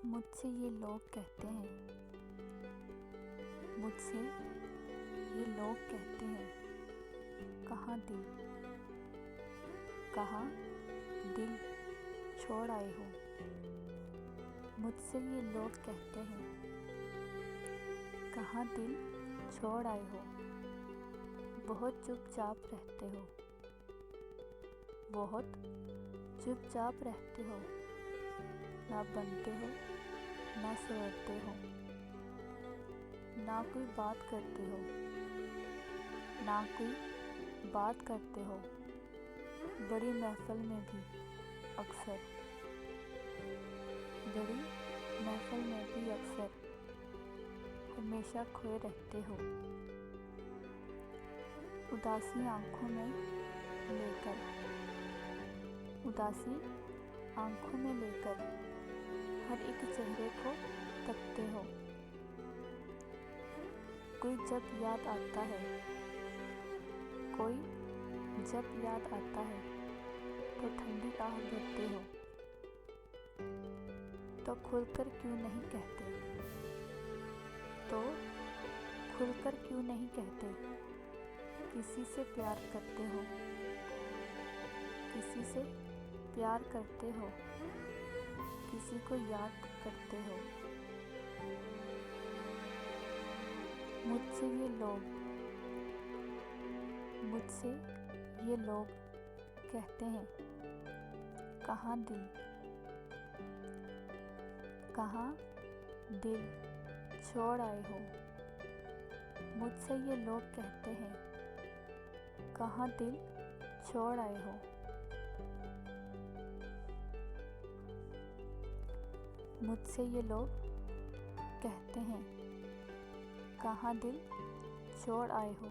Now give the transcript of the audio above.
मुझसे ये लोग कहते हैं, मुझसे ये लोग कहते हैं, कहाँ दिल, कहाँ दिल छोड़ आए हो। मुझसे ये लोग कहते हैं, कहाँ दिल छोड़ आए हो। बहुत चुपचाप रहते हो, बहुत चुपचाप रहते हो। ना बनते हो ना संवरते हो, ना कोई बात करते हो, ना कोई बात करते हो। बड़ी महफिल में भी अक्सर, बड़ी महफिल में भी अक्सर हमेशा खोए रहते हो। उदासी आँखों में लेकर, उदासी आँखों में लेकर हर एक चेहरे को तकते हो। कोई जब याद आता है, कोई जब याद आता है तो ठंडी आह भरते हो। तो खुलकर क्यों नहीं कहते, तो खुलकर क्यों नहीं कहते। किसी से प्यार करते हो, किसी से प्यार करते हो, किसी को याद करते हो। मुझसे ये लोग, मुझसे ये लोग कहते हैं, कहाँ दिल, कहाँ दिल छोड़ आए हो। मुझसे ये लोग कहते हैं, कहाँ दिल छोड़ आए हो। मुझसे ये लोग कहते हैं, कहाँ दिल छोड़ आए हो।